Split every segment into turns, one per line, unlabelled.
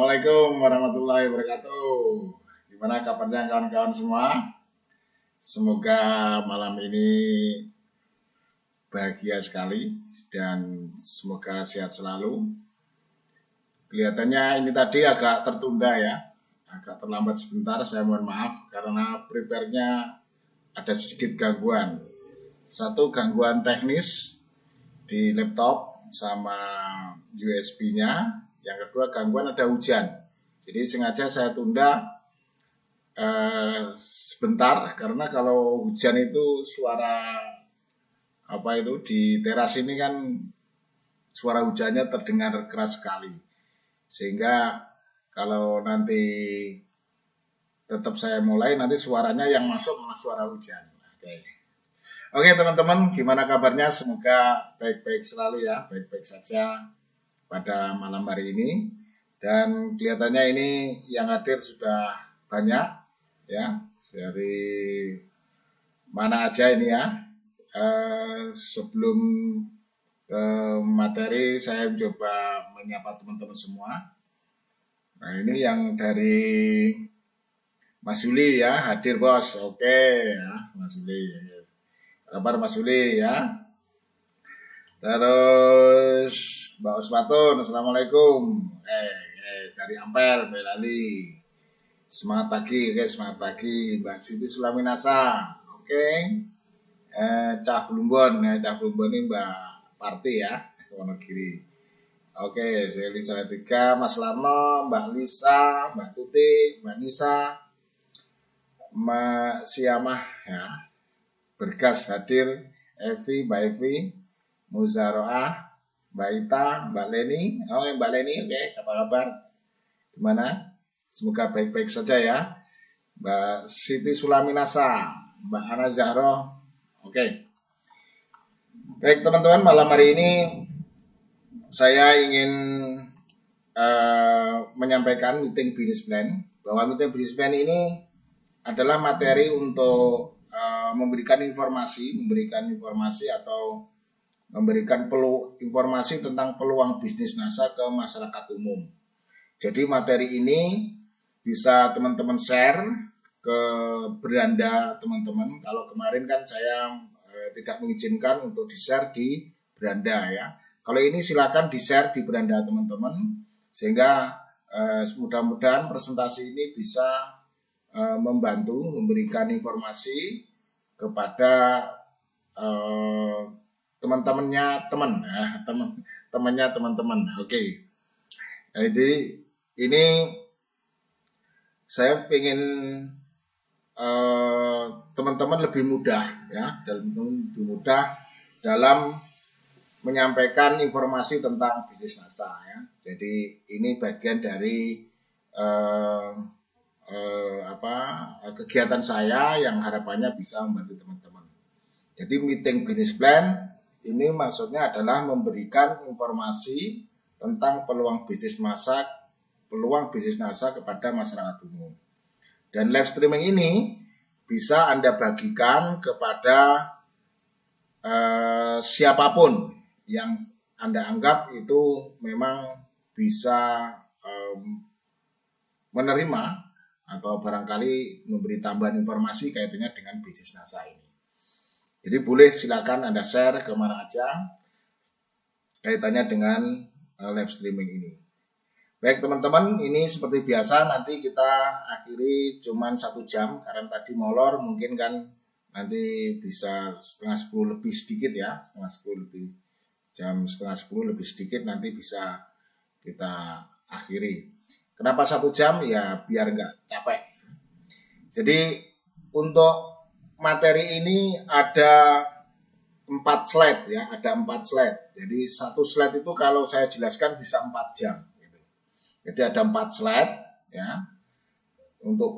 Assalamualaikum warahmatullahi wabarakatuh. Gimana kabarnya kawan-kawan semua? Semoga malam ini bahagia sekali dan semoga sehat selalu. Kelihatannya ini tadi agak tertunda ya, agak terlambat sebentar. Saya mohon maaf karena prepare-nya ada sedikit gangguan. Satu gangguan teknis di laptop sama USB-nya. Yang kedua gangguan ada hujan. Jadi sengaja saya tunda sebentar karena kalau hujan itu suara di teras ini kan suara hujannya terdengar keras sekali. Sehingga kalau nanti tetap saya mulai nanti suaranya yang masuk malah suara hujan. Oke teman-teman, gimana kabarnya? Semoga baik-baik selalu ya, baik-baik saja pada malam hari ini. Dan kelihatannya ini yang hadir sudah banyak ya, dari mana aja ini ya. Sebelum ke materi saya coba menyapa teman-teman semua. Nah ini yang dari Mas Yuli ya, hadir bos. Oke ya, Mas Yuli. Kabar Mas Yuli ya. Terus Mbak Usmatun, Assalamualaikum. Dari Ampel, Melali. Semangat pagi, oke, semangat pagi. Mbak Siti Sulaminasa, oke. Cah Blumbon ini Mbak Parti ya, Wonogiri. Oke, saya Lisa Latika, Mas Larno, Mbak Lisa, Mbak Tuti, Mbak Nisa, Mbak Siamah ya. Bergas hadir, Mbak Evi, Muzaroah, Mbak Ita, Mbak Leni. Mbak Leni, oke, apa kabar? Gimana? Semoga baik-baik saja ya. Mbak Siti Sulaminasa, Mbak Ana Zahro, oke. Baik teman-teman, malam hari ini saya ingin menyampaikan meeting business plan. Bahwa meeting business plan ini adalah materi untuk memberikan informasi atau memberikan informasi tentang peluang bisnis NASA ke masyarakat umum. Jadi materi ini bisa teman-teman share ke beranda teman-teman. Kalau kemarin kan saya tidak mengizinkan untuk di-share di beranda ya. Kalau ini silakan di-share di beranda teman-teman sehingga mudah-mudahan presentasi ini bisa membantu memberikan informasi kepada teman-temannya teman-teman. Oke. Jadi ini saya ingin teman-teman lebih mudah ya, dalam menyampaikan informasi tentang bisnis NASA ya. Jadi ini bagian dari kegiatan saya yang harapannya bisa membantu teman-teman. Jadi meeting business plan ini maksudnya adalah memberikan informasi tentang peluang bisnis NASA kepada masyarakat umum. Dan live streaming ini bisa Anda bagikan kepada siapapun yang Anda anggap itu memang bisa menerima atau barangkali memberi tambahan informasi kaitannya dengan bisnis NASA ini. Jadi boleh silakan Anda share kemana aja kaitannya dengan live streaming ini. Baik teman-teman, ini seperti biasa nanti kita akhiri cuman 1 jam karena tadi molor mungkin kan nanti bisa 9:30 lebih sedikit ya, jam 9:30 lebih sedikit nanti bisa kita akhiri. Kenapa 1 jam? Ya biar nggak capek. Jadi untuk materi ini ada 4 slide ya, ada 4 slide. Jadi 1 slide itu kalau saya jelaskan bisa 4 jam. Gitu. Jadi ada 4 slide ya.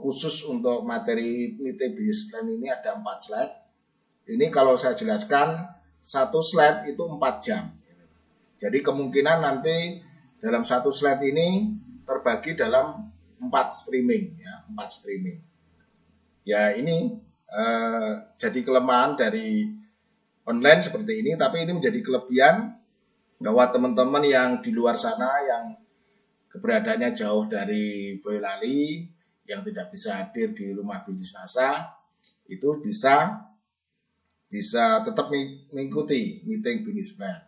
Khusus untuk materi meeting business plan ini ada 4 slide. Ini kalau saya jelaskan 1 slide itu 4 jam. Jadi kemungkinan nanti dalam 1 slide ini terbagi dalam 4 streaming ya, 4 streaming. Ya ini jadi kelemahan dari online seperti ini, tapi ini menjadi kelebihan bahwa teman-teman yang di luar sana yang keberadaannya jauh dari Boyolali, yang tidak bisa hadir di rumah bisnis NASA, itu bisa tetap mengikuti meeting bisnis plan.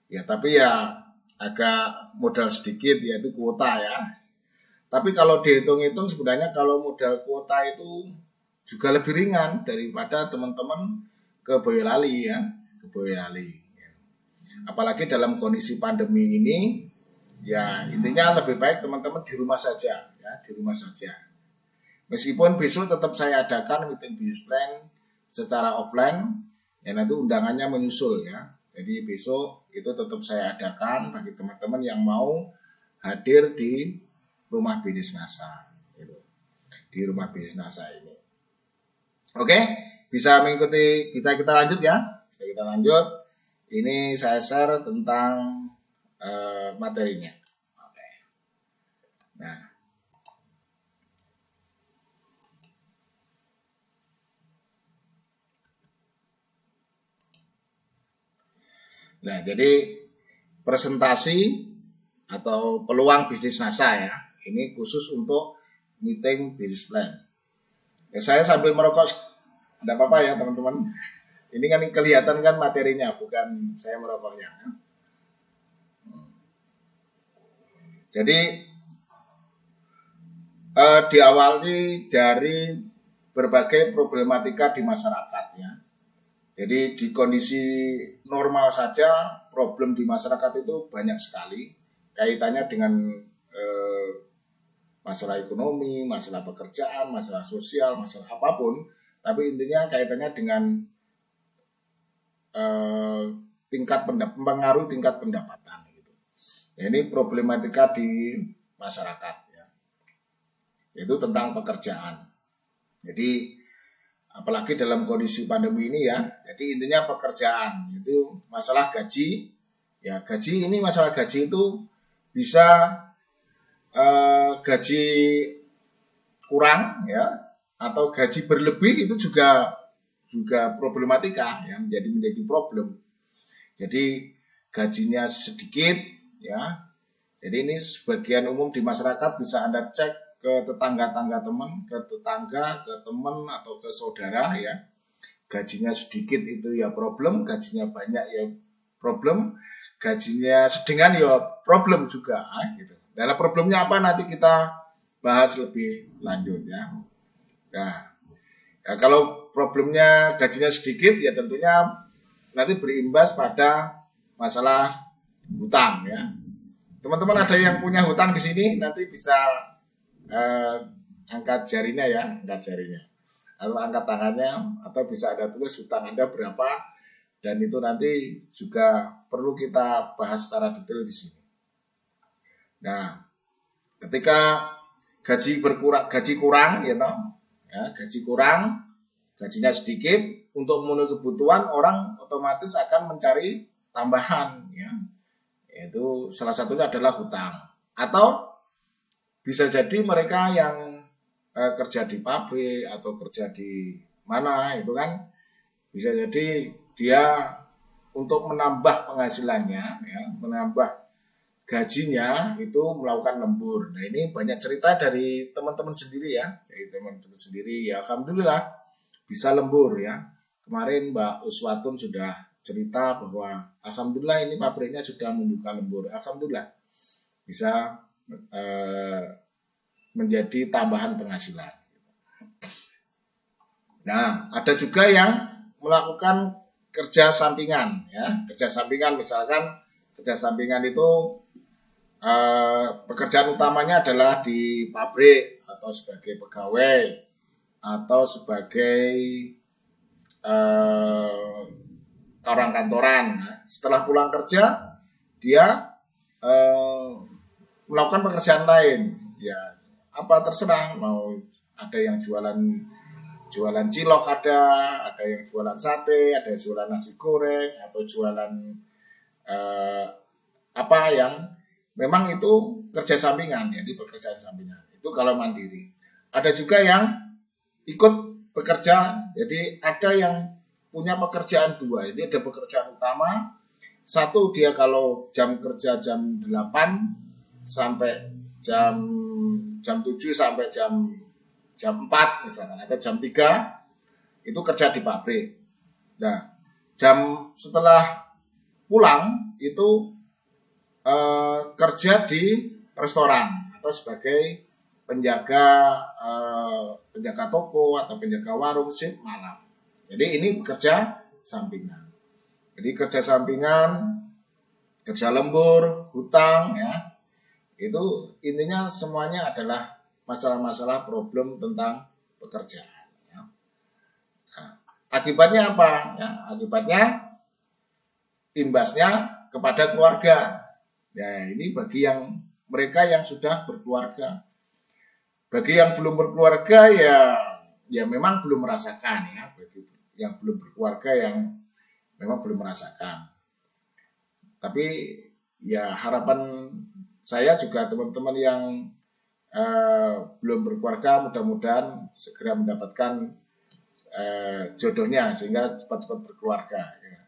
Ya, tapi ya agak modal sedikit, yaitu kuota ya. Tapi kalau dihitung-hitung sebenarnya kalau modal kuota itu juga lebih ringan daripada teman-teman ke Boyolali ya, ke Boyolali. Apalagi dalam kondisi pandemi ini, ya intinya lebih baik teman-teman di rumah saja ya, di rumah saja. Meskipun besok tetap saya adakan meeting bisnis plan secara offline, ya nanti undangannya menyusul ya. Jadi besok itu tetap saya adakan bagi teman-teman yang mau hadir di rumah bisnis NASA, gitu. Di rumah bisnis NASA ini. Oke, bisa mengikuti kita lanjut ya. Kita lanjut. Ini saya share tentang materinya. Oke. Nah, jadi presentasi atau peluang bisnis NASA ya. Ini khusus untuk meeting bisnis plan. Ya, saya sambil merokok, tidak apa-apa ya teman-teman. Ini kan kelihatan kan materinya, bukan saya merokoknya. Jadi diawali dari berbagai problematika di masyarakat ya. Jadi di kondisi normal saja problem di masyarakat itu banyak sekali kaitannya dengan masalah ekonomi, masalah pekerjaan, masalah sosial, masalah apapun. Tapi intinya kaitannya dengan mempengaruhi tingkat pendapatan. Gitu. Ya, ini problematika di masyarakat, ya. Yaitu tentang pekerjaan. Jadi apalagi dalam kondisi pandemi ini ya, jadi intinya pekerjaan itu masalah gaji, ya gaji ini masalah gaji itu bisa gaji kurang ya, atau gaji berlebih itu juga problematika ya, menjadi problem. Jadi gajinya sedikit ya. Jadi ini sebagian umum di masyarakat bisa Anda cek ke tetangga-tangga teman, ke tetangga, ke teman atau ke saudara ya. Gajinya sedikit itu ya problem, gajinya banyak ya problem, gajinya sedengan ya problem juga gitu. Dalam problemnya apa nanti kita bahas lebih lanjut ya. Nah, ya kalau problemnya gajinya sedikit ya tentunya nanti berimbas pada masalah hutang ya. Teman-teman ada yang punya hutang di sini nanti bisa angkat jarinya ya, angkat jarinya. Atau angkat tangannya atau bisa ada tulis hutang Anda berapa dan itu nanti juga perlu kita bahas secara detail di sini. Nah, ketika gaji kurang gitu ya, gaji kurang, gajinya sedikit, untuk memenuhi kebutuhan orang otomatis akan mencari tambahan ya. Yaitu salah satunya adalah hutang. Atau bisa jadi mereka yang kerja di pabrik atau kerja di mana itu kan bisa jadi dia untuk menambah penghasilannya ya, menambah gajinya itu melakukan lembur. Nah, ini banyak cerita dari teman-teman sendiri ya, dari teman-teman sendiri ya, alhamdulillah bisa lembur ya. Kemarin Mbak Uswatun sudah cerita bahwa alhamdulillah ini pabriknya sudah membuka lembur. Alhamdulillah bisa menjadi tambahan penghasilan. Nah, ada juga yang melakukan kerja sampingan ya. Kerja sampingan misalkan kerja sampingan itu pekerjaan utamanya adalah di pabrik atau sebagai pegawai atau sebagai orang kantoran. Setelah pulang kerja dia melakukan pekerjaan lain ya, apa terserah, mau ada yang jualan cilok, ada yang jualan sate, ada yang jualan nasi goreng atau jualan apa yang memang itu kerja sampingan, jadi pekerjaan sampingan. Itu kalau mandiri. Ada juga yang ikut bekerja, jadi ada yang punya pekerjaan dua. Jadi ada pekerjaan utama, satu dia kalau jam kerja jam 8 sampai jam 7 sampai jam 4 misalkan, atau jam 3 itu kerja di pabrik. Nah, setelah pulang itu kerja di restoran atau sebagai penjaga toko atau penjaga warung shift malam. Jadi ini kerja sampingan. Jadi kerja sampingan, kerja lembur, hutang, ya, itu intinya semuanya adalah masalah-masalah problem tentang pekerjaan. Ya. Nah, akibatnya apa? Ya, akibatnya imbasnya kepada keluarga. Ya, ini bagi mereka yang sudah berkeluarga. Bagi yang belum berkeluarga ya memang belum merasakan, ya. Bagi yang belum berkeluarga yang memang belum merasakan. Tapi ya harapan saya juga teman-teman yang belum berkeluarga mudah-mudahan segera mendapatkan jodohnya sehingga cepat-cepat berkeluarga. Ya.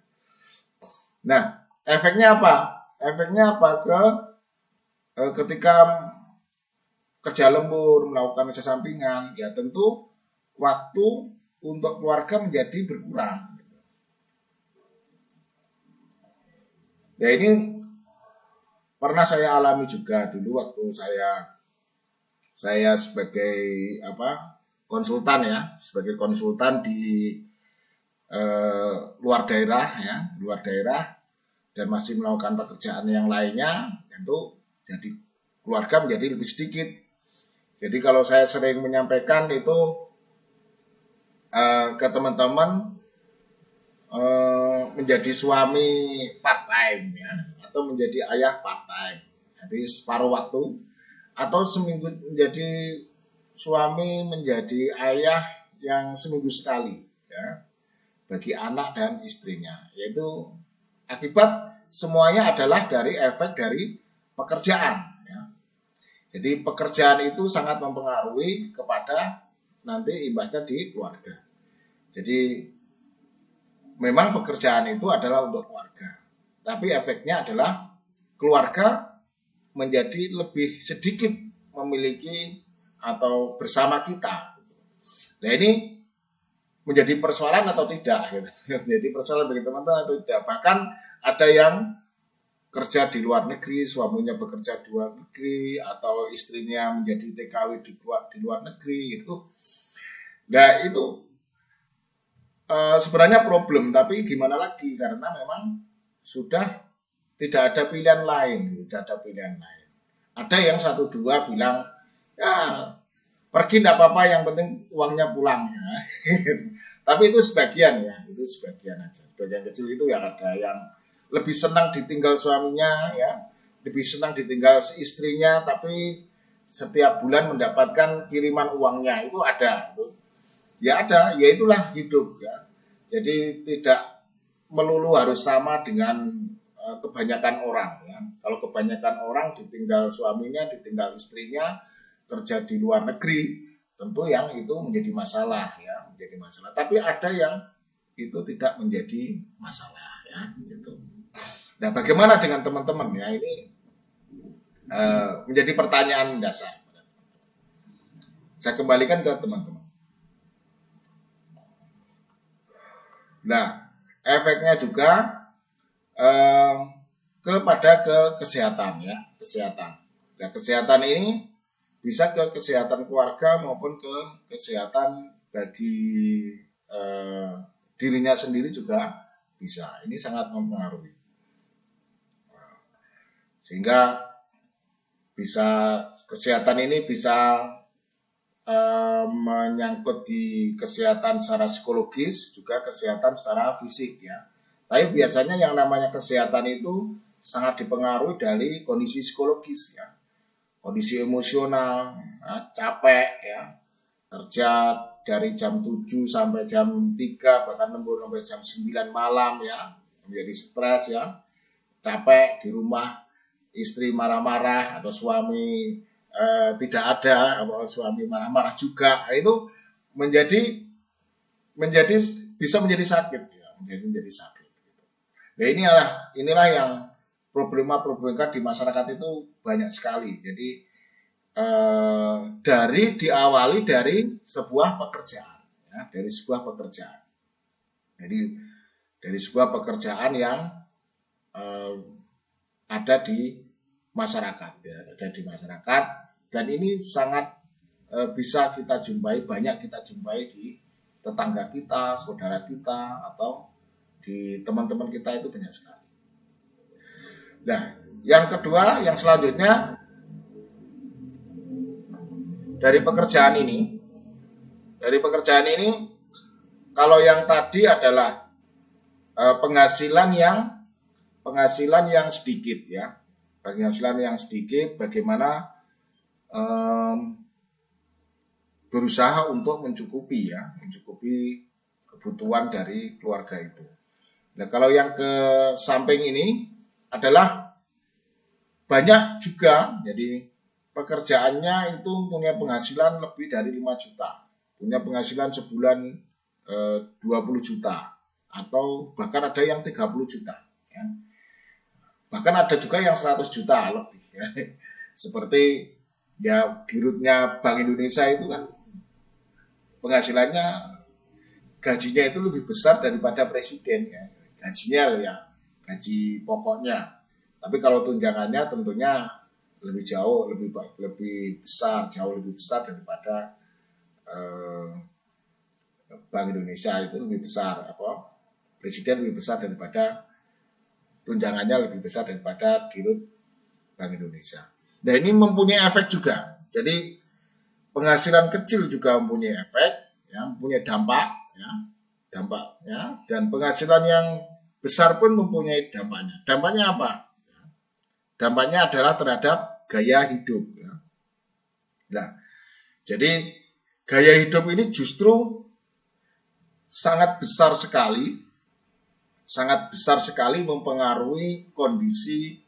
Nah, efeknya apa? Efeknya apa ketika kerja lembur, melakukan kerja sampingan, ya tentu waktu untuk keluarga menjadi berkurang. Ya ini pernah saya alami juga dulu waktu saya sebagai konsultan, ya, sebagai konsultan di luar daerah dan masih melakukan pekerjaan yang lainnya, tentu jadi keluarga menjadi lebih sedikit. Jadi kalau saya sering menyampaikan itu ke teman-teman, menjadi suami part time, ya, atau menjadi ayah part time, jadi separuh waktu, atau seminggu menjadi suami, menjadi ayah yang seminggu sekali, ya, bagi anak dan istrinya. Yaitu akibat semuanya adalah dari efek dari pekerjaan. Jadi pekerjaan itu sangat mempengaruhi kepada nanti imbasnya di keluarga. Jadi memang pekerjaan itu adalah untuk keluarga, tapi efeknya adalah keluarga menjadi lebih sedikit memiliki atau bersama kita. Nah ini menjadi persoalan atau tidak? Jadi persoalan bagi teman-teman atau tidak? Bahkan ada yang kerja di luar negeri, suaminya bekerja di luar negeri, atau istrinya menjadi TKW di luar negeri itu. Nah itu sebenarnya problem, tapi gimana lagi, karena memang sudah tidak ada pilihan lain, Ada yang 1-2 bilang, ya pergi tidak apa-apa, yang penting uangnya pulang, ya. Tapi itu sebagian, ya, itu sebagian aja. Sebagian kecil itu yang ada yang lebih senang ditinggal suaminya, ya, lebih senang ditinggal istrinya, tapi setiap bulan mendapatkan kiriman uangnya, itu ada. Ya ada, ya itulah hidup, ya. Jadi tidak melulu harus sama dengan kebanyakan orang, ya. Kalau kebanyakan orang ditinggal suaminya, ditinggal istrinya, kerja di luar negeri, tentu yang itu menjadi masalah, ya, menjadi masalah. Tapi ada yang itu tidak menjadi masalah, ya, gitu. Nah, bagaimana dengan teman-teman, ya, ini menjadi pertanyaan dasar. Saya kembalikan ke teman-teman. Nah, efeknya juga kepada kesehatan, ya, kesehatan. Nah, kesehatan ini bisa ke kesehatan keluarga maupun ke kesehatan bagi dirinya sendiri juga bisa. Ini sangat mempengaruhi. Sehingga kesehatan ini bisa menyangkut di kesehatan secara psikologis, juga kesehatan secara fisik, ya. Tapi biasanya yang namanya kesehatan itu sangat dipengaruhi dari kondisi psikologis, ya. Kondisi emosional, ya, capek, ya, kerja dari jam 7 sampai jam 3, bahkan lembur sampai jam 9 malam, ya, menjadi stres, ya, capek di rumah, istri marah-marah atau suami tidak ada, atau suami marah-marah juga, itu bisa menjadi sakit, ya, menjadi sakit. Nah inilah yang problematika di masyarakat itu banyak sekali. Jadi diawali dari sebuah pekerjaan, ya, dari sebuah pekerjaan. Jadi dari sebuah pekerjaan yang ada di masyarakat, ya, ada di masyarakat, dan ini sangat bisa kita jumpai, banyak kita jumpai di tetangga kita, saudara kita, atau di teman-teman kita itu banyak sekali. Nah, yang kedua, yang selanjutnya dari pekerjaan ini, kalau yang tadi adalah penghasilan yang sedikit, ya, penghasilan yang sedikit, bagaimana berusaha untuk mencukupi kebutuhan dari keluarga itu. Nah, kalau yang ke samping ini adalah banyak juga, jadi pekerjaannya itu punya penghasilan lebih dari 5 juta, punya penghasilan sebulan 20 juta, atau bahkan ada yang 30 juta, ya. Bahkan ada juga yang 100 juta lebih, ya. Seperti ya dirutnya Bank Indonesia itu kan penghasilannya, gajinya itu lebih besar daripada presiden, ya. Gajinya ya gaji pokoknya. Tapi kalau tunjangannya tentunya lebih jauh, lebih besar, jauh lebih besar daripada Bank Indonesia, itu lebih besar, presiden lebih besar daripada tunjangannya, lebih besar daripada dirut Bank Indonesia. Nah, ini mempunyai efek juga. Jadi penghasilan kecil juga mempunyai efek, ya, mempunyai dampak, ya, dan penghasilan yang besar pun mempunyai dampaknya. Dampaknya apa? Dampaknya adalah terhadap gaya hidup, ya. Nah, jadi gaya hidup ini justru sangat besar sekali mempengaruhi kondisi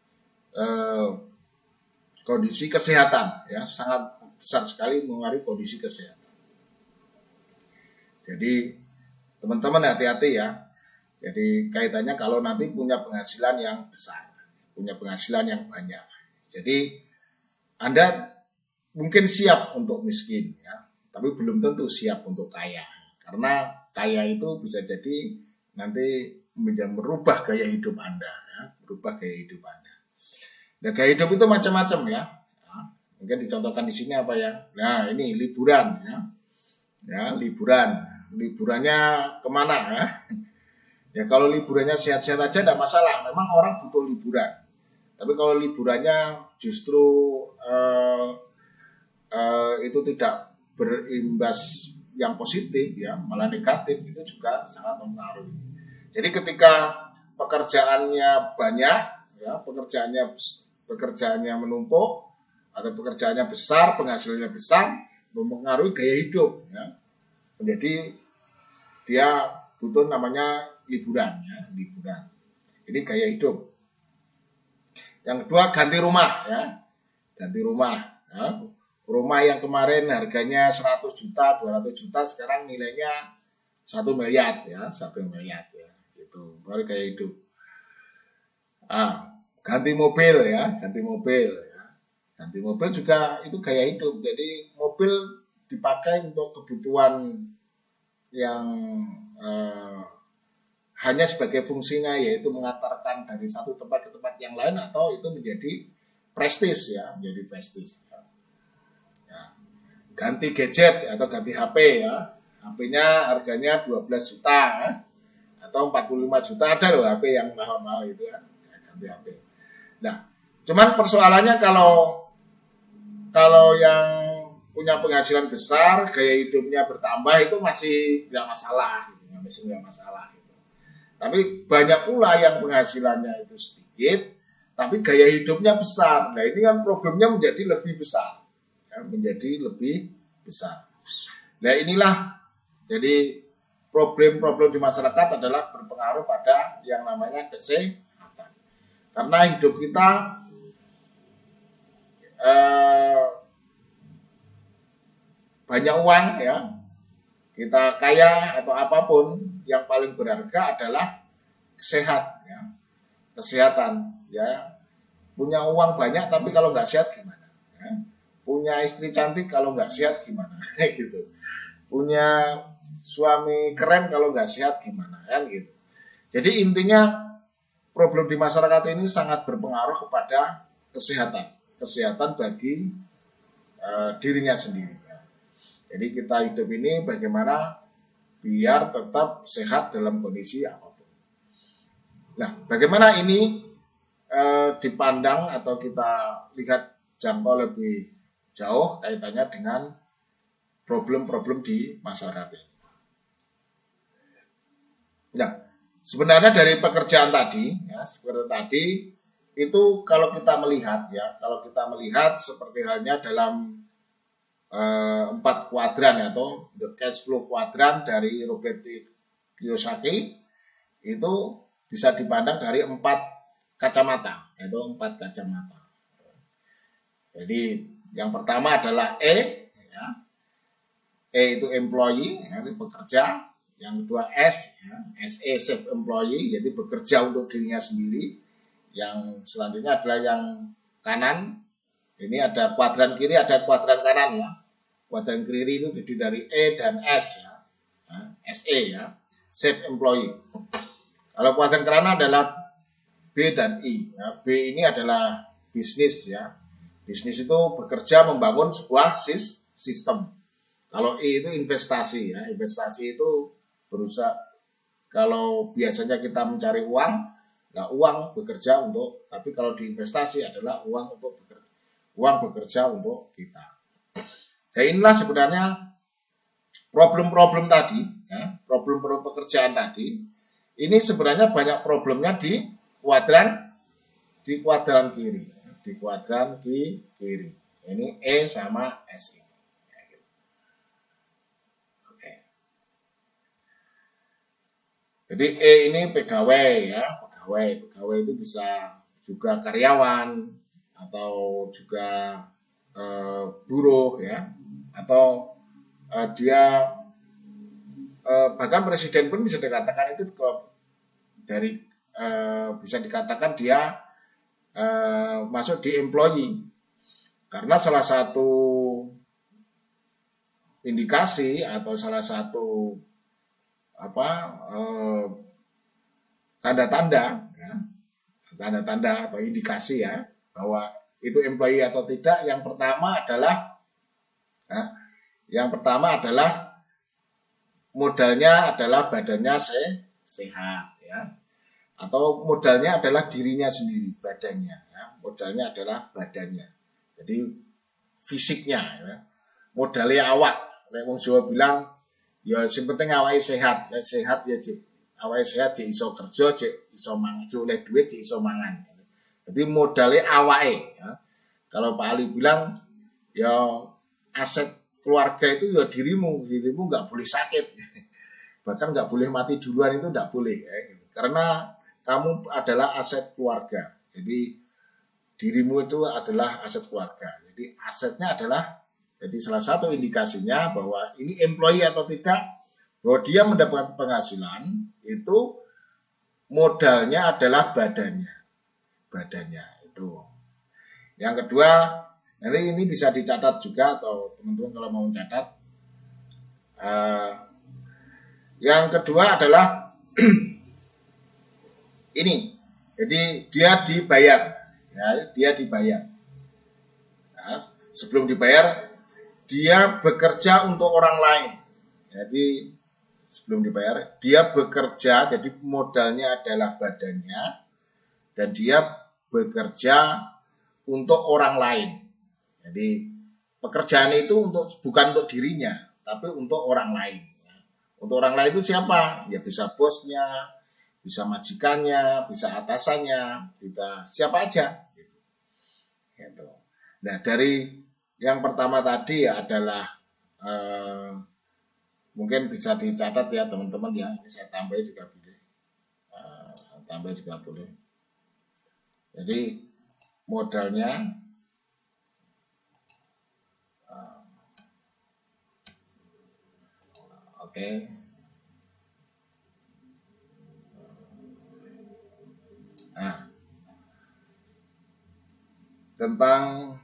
kesehatan, ya, sangat besar sekali mengaruhi kondisi kesehatan. Jadi teman-teman hati-hati, ya. Jadi kaitannya kalau nanti punya penghasilan yang besar, punya penghasilan yang banyak. Jadi Anda mungkin siap untuk miskin, ya, tapi belum tentu siap untuk kaya. Karena kaya itu bisa jadi nanti merubah gaya hidup Anda, ya, merubah gaya hidup Anda. Nah, gaya hidup itu macam-macam, ya. Mungkin dicontohkan di sini apa ya? Nah, ini liburan, ya. Ya, liburannya kemana, ya? Ya, kalau liburannya sehat-sehat aja tidak masalah. Memang orang butuh liburan. Tapi kalau liburannya justru itu tidak berimbas yang positif, ya, malah negatif, itu juga sangat mempengaruhi. Jadi ketika pekerjaannya banyak, ya, pekerjaannya menumpuk, atau pekerjaannya besar, penghasilannya besar, mempengaruhi gaya hidup, ya. Jadi dia butuh namanya liburan, ya, liburan. Ini gaya hidup. Yang kedua, ganti rumah, ya. Ganti rumah, ya. Rumah yang kemarin harganya 100 juta, 200 juta, sekarang nilainya 1 miliar, ya, 1 miliar, ya. Itu baru gaya hidup. Ganti mobil, ya, ganti mobil, ya. Ganti mobil juga itu gaya hidup. Jadi mobil dipakai untuk kebutuhan yang hanya sebagai fungsinya, yaitu mengantarkan dari satu tempat ke tempat yang lain, atau itu menjadi prestis, ya, menjadi prestis. Ya. Ganti gadget atau ganti HP, ya. HP-nya harganya 12 juta, ya, atau 45 juta, ada loh HP yang mahal-mahal itu, ya. Ganti HP. Nah, cuman persoalannya kalau yang punya penghasilan besar, gaya hidupnya bertambah, itu masih tidak masalah, gitu. Masih tidak masalah. Tapi banyak pula yang penghasilannya itu sedikit, tapi gaya hidupnya besar. Nah, ini kan problemnya menjadi lebih besar, ya, menjadi lebih besar. Nah, inilah jadi problem-problem di masyarakat adalah berpengaruh pada yang namanya kesehatan. Karena hidup kita banyak uang, ya, kita kaya atau apapun, yang paling berharga adalah kesehatan, ya. Kesehatan, ya. Punya uang banyak tapi kalau nggak sehat gimana? Ya. Punya istri cantik kalau nggak sehat gimana? Gitu. Punya suami keren kalau nggak sehat gimana? Kan gitu. Jadi intinya problem di masyarakat ini sangat berpengaruh kepada kesehatan. Kesehatan bagi dirinya sendiri. Jadi kita hidup ini bagaimana biar tetap sehat dalam kondisi apapun. Nah, bagaimana ini dipandang atau kita lihat jangkau lebih jauh kaitannya dengan problem-problem di masyarakat ini. Nah, sebenarnya dari pekerjaan tadi, ya, seperti tadi itu kalau kita melihat seperti halnya dalam 4 kuadran atau the cash flow kuadran dari Robert Kiyosaki itu bisa dipandang dari 4 kacamata, yaitu 4 kacamata. Jadi yang pertama adalah ya. E itu employee, ya, itu pekerja. Yang kedua S, ya, SE self employee, jadi bekerja untuk dirinya sendiri. Yang selanjutnya adalah yang kanan. Ini ada kuadran kiri, ada kuadran kanan ya. Kuadran kiri itu terdiri dari E dan S ya. SE ya, self employee. Kalau kuadran kanan adalah B dan I. Ya. B ini adalah bisnis ya. Bisnis itu bekerja membangun sebuah sistem. Kalau I itu investasi ya. Investasi itu berusaha, kalau biasanya kita mencari uang, nah uang bekerja untuk, tapi kalau di investasi adalah uang bekerja untuk kita. Jadi inilah sebenarnya problem-problem tadi, ya, problem-problem pekerjaan tadi. Ini sebenarnya banyak problemnya di kuadran kiri, di kuadran kiri. Ini E sama S ini. Oke. Jadi E ini pegawai ya, pegawai itu bisa juga karyawan atau juga buruh ya, atau dia bahkan presiden pun bisa dikatakan itu dari bisa dikatakan dia masuk di employee, karena salah satu indikasi atau salah satu tanda-tanda ya, tanda-tanda atau indikasi ya bahwa itu employee atau tidak. Yang pertama adalah modalnya adalah badannya sehat ya, atau modalnya adalah dirinya sendiri, badannya ya. Modalnya adalah badannya, jadi fisiknya ya. Modalnya awak, wong Jawa bilang ya sing penting awake sehat. Nek sehat ya awake sehat cek iso kerja, cek iso mangan, cek oleh duit, cek iso mangan. Jadi modalnya awake ya. Kalau Pak Ali bilang ya aset keluarga itu ya dirimu nggak boleh sakit. Bahkan nggak boleh mati duluan, itu nggak boleh ya. Karena kamu adalah aset keluarga. Jadi dirimu itu adalah aset keluarga. Jadi asetnya adalah, jadi salah satu indikasinya bahwa ini employee atau tidak, bahwa dia mendapat penghasilan itu modalnya adalah badannya itu. Yang kedua, nanti ini bisa dicatat juga, atau teman-teman kalau mau mencatat. Yang kedua adalah ini, jadi dia dibayar, ya, dia dibayar. Nah, sebelum dibayar dia bekerja untuk orang lain. Jadi sebelum dibayar dia bekerja, jadi modalnya adalah badannya dan dia bekerja untuk orang lain. Jadi pekerjaan itu bukan untuk dirinya, tapi untuk orang lain. Untuk orang lain itu siapa? Ya bisa bosnya, bisa majikannya, bisa atasannya, bisa siapa aja. Gitu. Nah, dari yang pertama tadi adalah mungkin bisa dicatat ya teman-teman ya. Ini saya tambah juga boleh. Tambah juga boleh. Jadi modalnya oke. Nah, tentang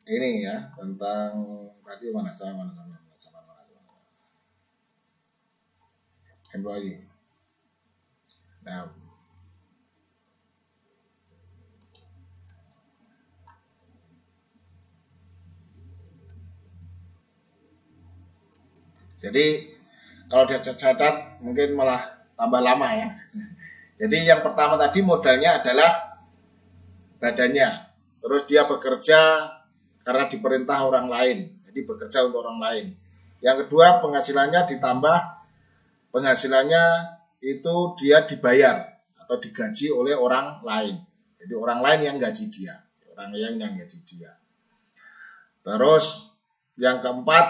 ini ya, tentang tadi mana employee. Nah, jadi kalau dicatat mungkin malah tambah lama ya. Jadi yang pertama tadi modalnya adalah badannya. Terus dia bekerja karena diperintah orang lain. Jadi bekerja untuk orang lain. Yang kedua penghasilannya ditambah, penghasilannya itu dia dibayar atau digaji oleh orang lain. Jadi orang lain yang gaji dia. Orang lain yang gaji dia. Terus yang keempat,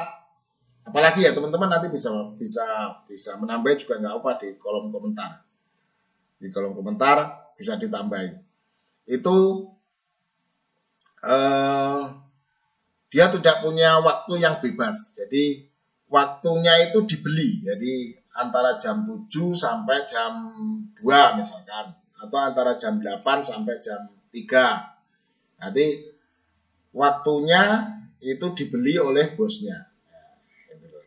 apalagi ya teman-teman nanti bisa menambah juga nggak apa di kolom komentar. Di kolom komentar bisa ditambahi. Itu dia tidak punya waktu yang bebas. Jadi waktunya itu dibeli. Jadi antara jam 7 sampai jam 2 misalkan. Atau antara jam 8 sampai jam 3. Nanti waktunya itu dibeli oleh bosnya.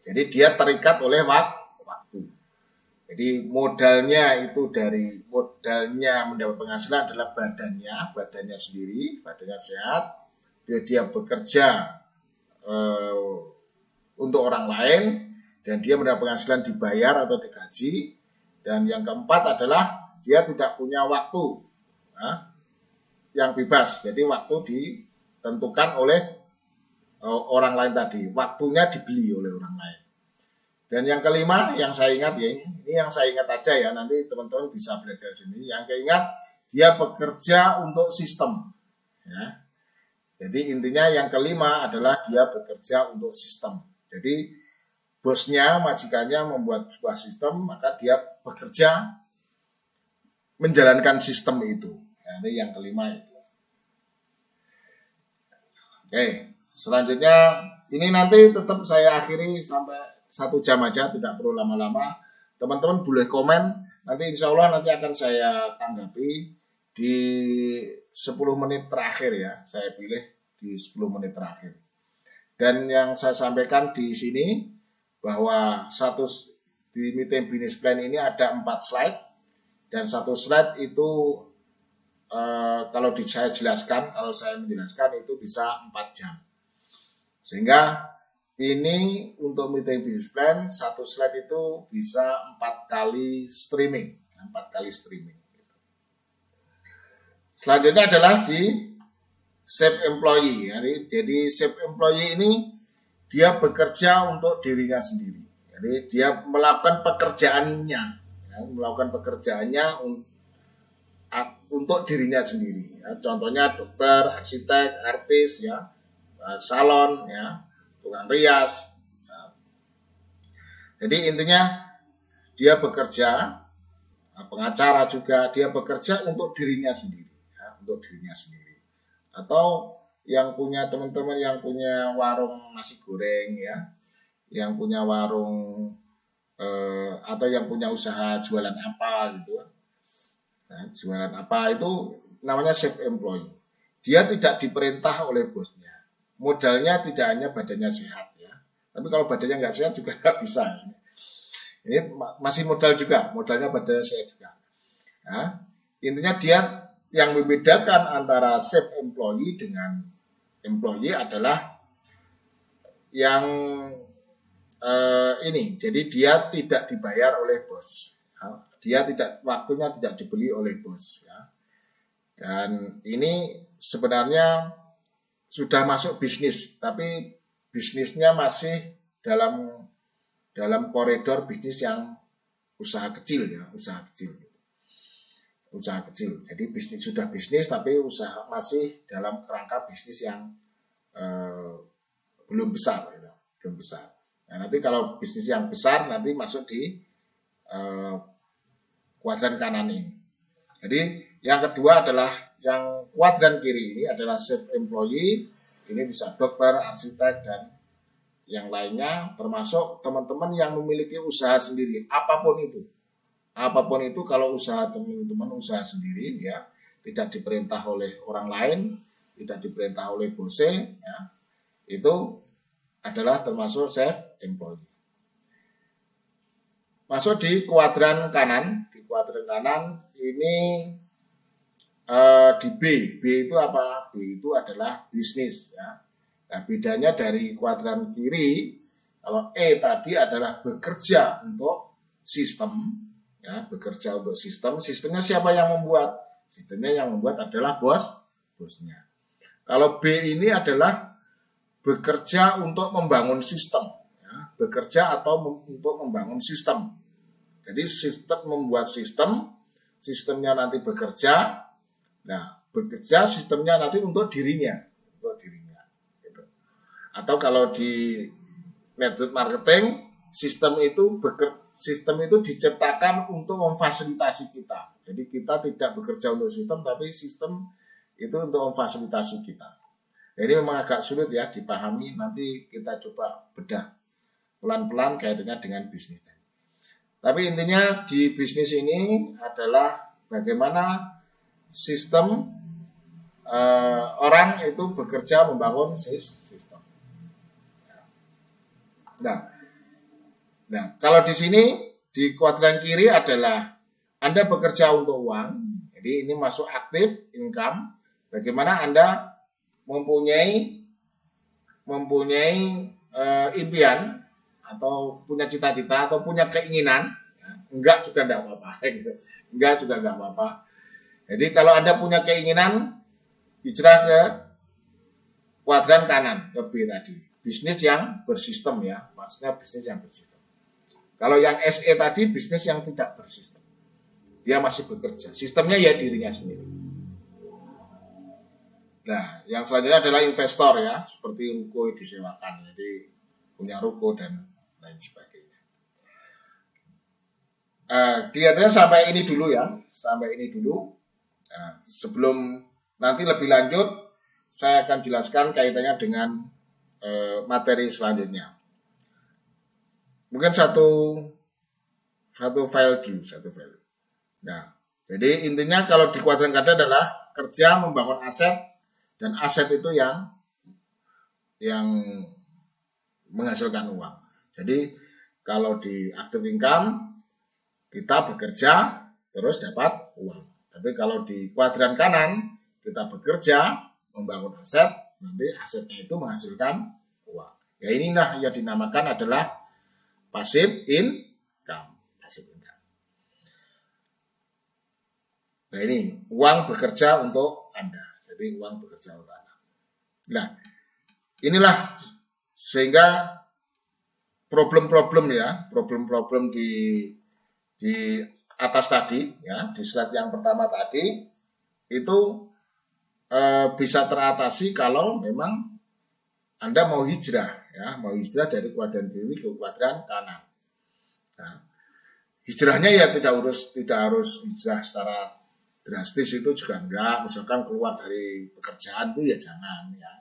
Jadi dia terikat oleh waktu. Jadi modalnya itu dari modalnya mendapat penghasilan adalah badannya sendiri, badannya sehat. Dia bekerja untuk orang lain dan dia mendapat penghasilan dibayar atau digaji. Dan yang keempat adalah dia tidak punya waktu yang bebas. Jadi waktu ditentukan oleh orang lain tadi. Waktunya dibeli oleh orang lain. Dan yang kelima yang saya ingat ya, ini yang saya ingat aja ya, nanti teman-teman bisa belajar sendiri. Yang keingat dia bekerja untuk sistem. Ya. Jadi intinya yang kelima adalah dia bekerja untuk sistem. Jadi bosnya, majikannya membuat sebuah sistem, maka dia bekerja menjalankan sistem itu. Ya, ini yang kelima itu. Oke, selanjutnya ini nanti tetap saya akhiri sampai 1 jam aja, tidak perlu lama-lama. Teman-teman boleh komen, nanti insya Allah nanti akan saya tanggapi di 10 menit terakhir ya. Saya pilih di 10 menit terakhir. Dan yang saya sampaikan di sini, bahwa di Meeting Business Plan ini ada 4 slide. Dan 1 slide itu kalau saya jelaskan, kalau saya menjelaskan itu bisa 4 jam. Sehingga ini untuk Meeting Business Plan, 1 slide itu bisa 4 kali streaming. 4 kali streaming. Selanjutnya adalah di Save Employee. Jadi Save Employee ini dia bekerja untuk dirinya sendiri. Jadi dia melakukan pekerjaannya. Melakukan pekerjaannya untuk dirinya sendiri. Contohnya dokter, arsitek, artis, salon, tukang rias. Jadi intinya dia bekerja, pengacara juga, dia bekerja untuk dirinya sendiri, untuk dirinya sendiri. Atau yang punya teman-teman yang punya warung nasi goreng yang punya warung atau yang punya usaha jualan apa gitu. Jualan apa itu namanya self employee. Dia tidak diperintah oleh bosnya. Modalnya tidak hanya badannya sehat ya, tapi kalau badannya nggak sehat juga nggak bisa. Ini masih modal juga, modalnya badannya sehat juga. Intinya dia yang membedakan antara self employee dengan employee adalah yang ini. Jadi dia tidak dibayar oleh bos. Dia waktunya tidak dibeli oleh bos. Dan ini sebenarnya sudah masuk bisnis, tapi bisnisnya masih dalam koridor bisnis yang usaha kecil usaha kecil. Jadi sudah bisnis tapi usaha masih dalam kerangka bisnis yang belum besar, belum besar. Nah, nanti kalau bisnis yang besar nanti masuk di kuadran kanan ini. Jadi yang kedua adalah yang kuadran kiri ini adalah self employee. Ini bisa dokter, arsitek dan yang lainnya, termasuk teman-teman yang memiliki usaha sendiri, apapun itu. Apapun itu, kalau usaha teman-teman usaha sendiri tidak diperintah oleh orang lain, tidak diperintah oleh bosnya, ya, itu adalah termasuk self-employed. Masuk di kuadran kanan. Di kuadran kanan ini di B. B itu apa? B itu adalah bisnis. Ya. Nah, bedanya dari kuadran kiri, kalau E tadi adalah bekerja untuk sistem, ya, bekerja untuk sistem. Sistemnya siapa yang membuat? Sistemnya yang membuat adalah bosnya. Kalau B ini adalah bekerja untuk membangun sistem, ya, bekerja atau untuk membangun sistem. Jadi sistem membuat sistem, sistemnya nanti bekerja. Nah, bekerja sistemnya nanti untuk dirinya. Gitu. Atau kalau di network marketing, sistem itu diciptakan untuk memfasilitasi kita. Jadi kita tidak bekerja untuk sistem, tapi sistem itu untuk memfasilitasi kita. Jadi memang agak sulit ya dipahami. Nanti kita coba bedah pelan-pelan kaitannya dengan bisnis. Tapi intinya di bisnis ini adalah bagaimana sistem orang itu bekerja membangun sistem. Nah, kalau di sini di kuadran kiri adalah Anda bekerja untuk uang. Jadi ini masuk aktif income. Bagaimana Anda mempunyai impian atau punya cita-cita atau punya keinginan, ya, enggak juga enggak apa-apa, gitu. Enggak juga enggak apa-apa. Jadi kalau Anda punya keinginan, hijrah ke kuadran kanan, ke B tadi. Bisnis yang bersistem ya, maksudnya bisnis yang bersistem. Kalau yang SE tadi, bisnis yang tidak bersistem. Dia masih bekerja. Sistemnya ya dirinya sendiri. Nah, yang selanjutnya adalah investor ya, seperti ruko disewakan. Jadi punya ruko dan lain sebagainya. Kelihatannya sampai ini dulu ya, sampai ini dulu. Nah, sebelum nanti lebih lanjut, saya akan jelaskan kaitannya dengan materi selanjutnya. Mungkin satu file dulu, satu file. Nah, jadi intinya kalau di kuadran kanan adalah kerja membangun aset, dan aset itu yang menghasilkan uang. Jadi kalau di active income kita bekerja terus dapat uang. Tapi kalau di kuadran kanan kita bekerja membangun aset, nanti asetnya itu menghasilkan uang. Ya inilah yang dinamakan adalah passive income. Nah ini uang bekerja untuk Anda. Jadi uang bekerja untuk Anda. Nah inilah sehingga problem-problem di atas tadi ya, di slide yang pertama tadi itu bisa teratasi kalau memang Anda mau hijrah ya, mau hijrah dari kuadran kiri ke kuadran kanan. Nah, hijrahnya ya tidak harus hijrah secara drastis, itu juga enggak. Misalkan keluar dari pekerjaan itu ya jangan ya.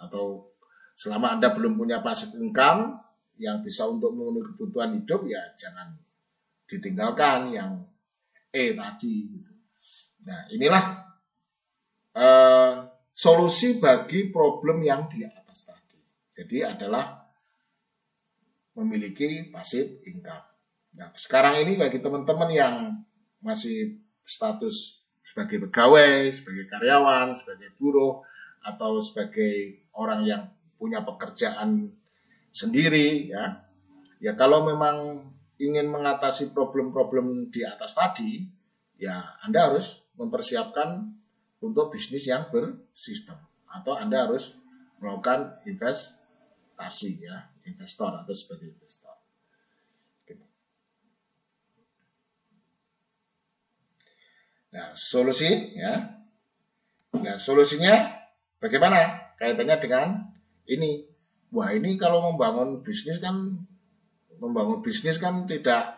Atau selama Anda belum punya passive income yang bisa untuk memenuhi kebutuhan hidup ya jangan ditinggalkan yang tadi. Nah inilah solusi bagi problem yang di atas tadi. Jadi adalah memiliki passive income. Nah sekarang ini bagi teman-teman yang masih status sebagai pegawai, sebagai karyawan, sebagai buruh, atau sebagai orang yang punya pekerjaan sendiri ya kalau memang ingin mengatasi problem-problem di atas tadi ya Anda harus mempersiapkan untuk bisnis yang bersistem atau Anda harus melakukan investasi ya, investor atau sebagai investor. Nah, solusinya bagaimana? Kaitannya dengan ini. Wah, ini kalau membangun bisnis kan tidak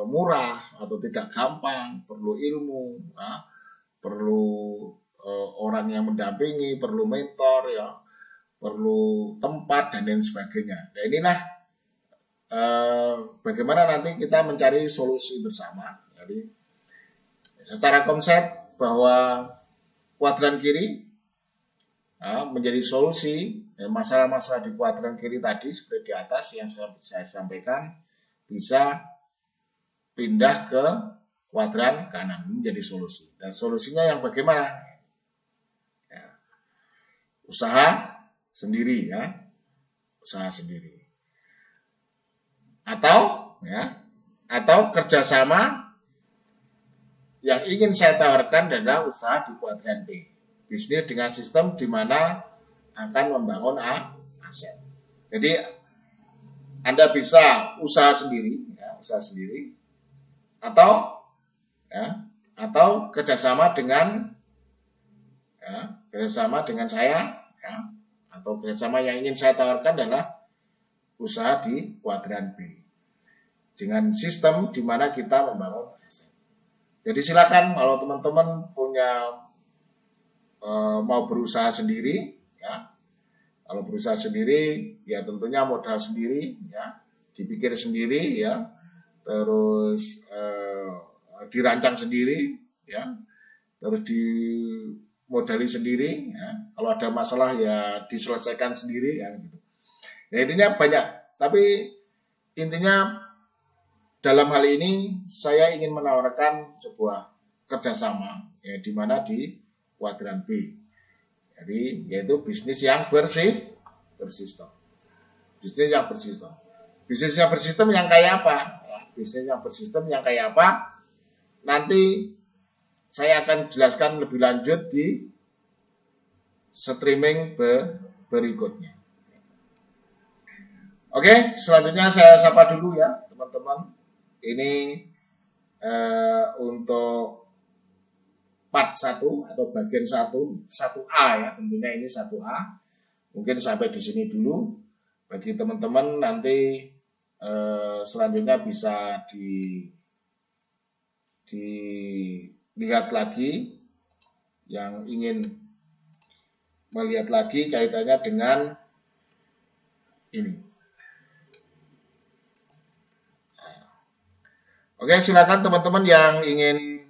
murah atau tidak gampang, perlu ilmu, ya, perlu orang yang mendampingi, perlu mentor ya, perlu tempat dan lain sebagainya. Nah, inilah bagaimana nanti kita mencari solusi bersama. Jadi secara konsep bahwa kuadran kiri menjadi solusi masalah-masalah di kuadran kiri tadi seperti di atas yang saya sampaikan, bisa pindah ke kuadran kanan menjadi solusi. Dan solusinya yang bagaimana? Ya, usaha sendiri ya, usaha sendiri. Atau kerjasama yang ingin saya tawarkan adalah usaha di kuadran B. Bisnis dengan sistem di mana akan membangun aset. Jadi Anda bisa usaha sendiri, atau kerjasama dengan saya, atau kerjasama yang ingin saya tawarkan adalah usaha di kuadran B dengan sistem di mana kita membangun aset. Jadi silakan kalau teman-teman punya mau berusaha sendiri, ya. Kalau berusaha sendiri, ya tentunya modal sendiri, ya, dipikir sendiri, ya, terus dirancang sendiri, ya, terus dimodali sendiri, ya. Kalau ada masalah ya diselesaikan sendiri, ya, gitu. Ya intinya banyak, tapi intinya dalam hal ini saya ingin menawarkan sebuah kerjasama, ya, di mana di kuadran B. Jadi yaitu bisnis yang bersistem. Bisnis yang bersistem. Bisnis yang bersistem yang kayak apa? Ya, bisnis yang bersistem yang kayak apa? Nanti saya akan jelaskan lebih lanjut di streaming berikutnya. Oke, selanjutnya saya sapa dulu ya teman-teman. Ini untuk part 1 atau bagian 1A ya, tentunya ini 1A. Mungkin sampai di sini dulu. Bagi teman-teman nanti selanjutnya bisa dilihat lagi yang ingin melihat lagi kaitannya dengan ini. Oke, silakan teman-teman yang ingin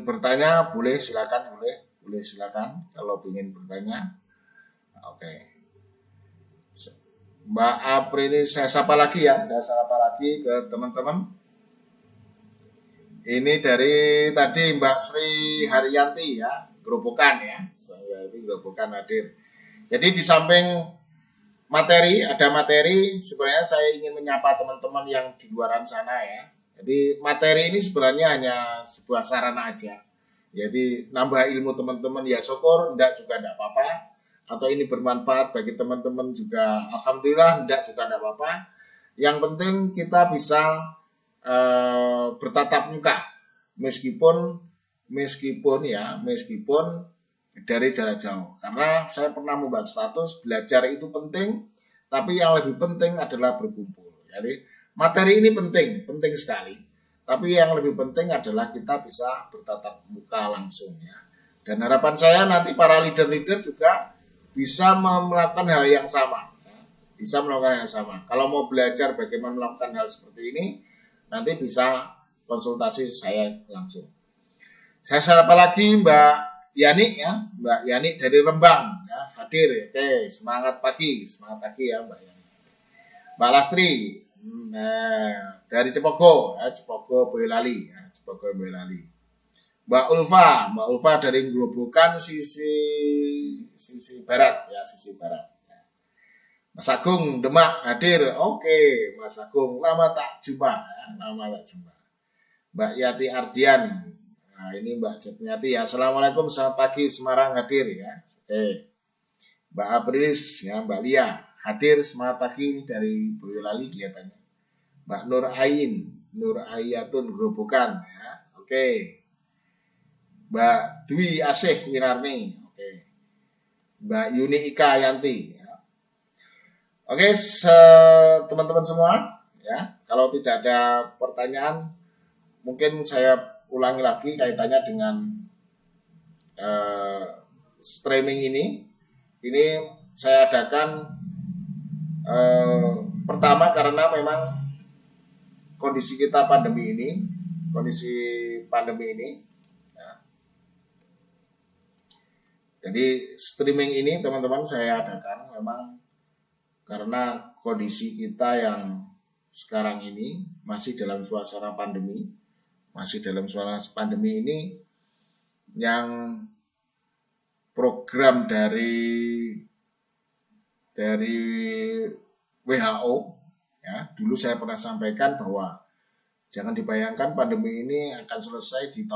bertanya boleh silakan kalau ingin bertanya. Oke. Mbak Apri ini saya sapa lagi ke teman-teman. Ini dari tadi Mbak Sri Haryanti ya, Grobogan ya. Saya ini Grobogan hadir. Jadi di samping ada materi sebenarnya saya ingin menyapa teman-teman yang di luaran sana ya. Jadi materi ini sebenarnya hanya sebuah sarana aja. Jadi nambah ilmu teman-teman ya syukur, enggak juga enggak apa-apa. Atau ini bermanfaat bagi teman-teman juga alhamdulillah, enggak juga enggak apa-apa. Yang penting kita bisa bertatap muka meskipun dari jarak jauh. Karena saya pernah membuat status belajar itu penting, tapi yang lebih penting adalah berkumpul. Jadi materi ini penting sekali. Tapi yang lebih penting adalah kita bisa bertatap muka langsung ya. Dan harapan saya nanti para leader-leader juga bisa melakukan hal yang sama. Ya. Bisa melakukan hal yang sama. Kalau mau belajar bagaimana melakukan hal seperti ini, nanti bisa konsultasi saya langsung. Saya sapa lagi Mbak Yani ya, Mbak Yani dari Rembang ya, hadir. Oke, semangat pagi ya Mbak Yani. Mbak Lastri dari Cepogo Boyolali ya, Mbak Ulfa dari Grobogan sisi barat ya, Mas Agung Demak hadir. Oke, Mas Agung lama tak jumpa. Mbak Yati Ardian. Nah, ini Mbak Yati ya. Assalamualaikum, selamat pagi Semarang hadir ya. Oke. Mbak Aprilis ya, Mbak Lia hadir, semangat pagi dari Boyolali kelihatannya. Mbak Nur Ayatun Grobogan ya. Oke. Mbak Dwi Asih Winarni. Oke. Mbak Yuni Ika Yanti ya. Oke, teman-teman semua ya. Kalau tidak ada pertanyaan, mungkin saya ulangi lagi kaitannya dengan streaming ini. Ini saya adakan pertama karena memang kondisi pandemi ini ya, Jadi streaming ini teman-teman saya adakan memang karena kondisi kita yang sekarang ini masih dalam suasana pandemi, ini yang program dari WHO ya, dulu saya pernah sampaikan bahwa jangan dibayangkan pandemi ini akan selesai di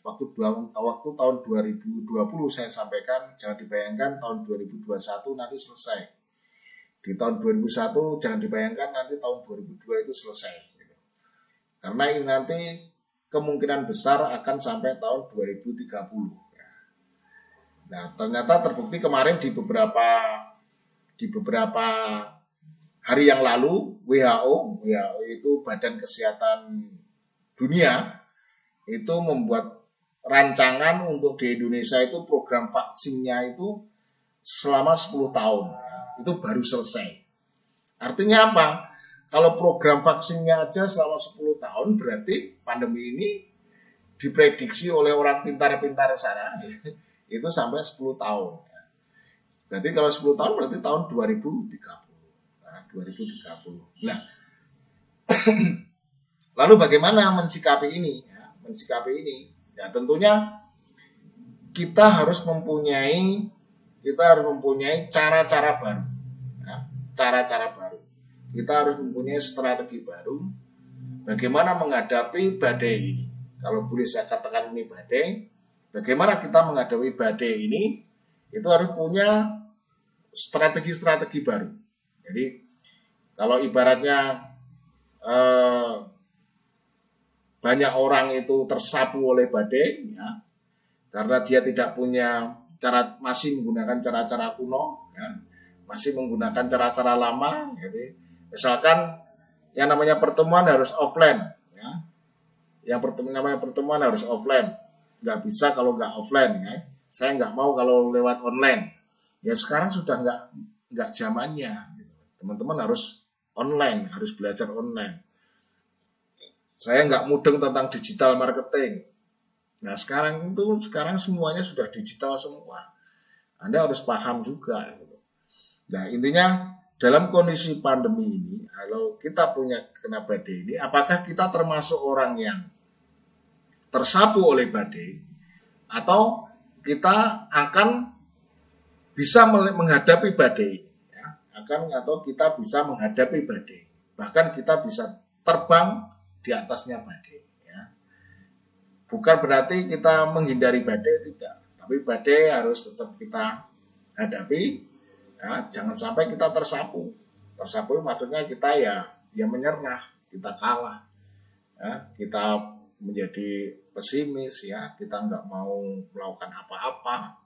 waktu tahun 2020. Saya sampaikan jangan dibayangkan tahun 2021 nanti selesai. Di tahun 2001 jangan dibayangkan nanti tahun 2002 itu selesai. Karena ini nanti kemungkinan besar akan sampai tahun 2030. Nah, ternyata terbukti kemarin di beberapa hari yang lalu WHO itu Badan Kesehatan Dunia itu membuat rancangan untuk di Indonesia itu program vaksinnya itu selama 10 tahun. Itu baru selesai. Artinya apa? Kalau program vaksinnya aja selama 10 tahun berarti pandemi ini diprediksi oleh orang pintar-pintar sana itu sampai 10 tahun. Berarti kalau 10 tahun berarti tahun 2030. Nah, 2030. Nah, lalu bagaimana mensikapi ini? Ya tentunya kita harus mempunyai cara-cara baru. Ya, cara-cara baru. Kita harus mempunyai strategi baru bagaimana menghadapi badai ini. Kalau boleh saya katakan ini badai, bagaimana kita menghadapi badai ini? Itu harus punya strategi-strategi baru. Jadi kalau ibaratnya banyak orang itu tersapu oleh badai, ya, karena dia tidak punya masih menggunakan cara-cara kuno, ya, masih menggunakan cara-cara lama. Jadi misalkan yang namanya pertemuan harus offline, ya, namanya pertemuan harus offline, nggak bisa kalau nggak offline, ya. Saya nggak mau kalau lewat online. Ya sekarang sudah nggak zamannya. Teman-teman harus online, harus belajar online. Saya nggak mudeng tentang digital marketing. Nah sekarang semuanya sudah digital semua. Anda harus paham juga. Nah intinya dalam kondisi pandemi ini, kalau kita kena badai ini, apakah kita termasuk orang yang tersapu oleh badai, atau kita akan bisa menghadapi badai, ya? Atau kita bisa menghadapi badai, bahkan kita bisa terbang di atasnya badai, ya. Bukan berarti kita menghindari badai, tidak, tapi badai harus tetap kita hadapi, ya. Jangan sampai kita tersapu maksudnya kita ya menyerah, kita kalah, ya. Kita menjadi pesimis, ya, kita nggak mau melakukan apa-apa,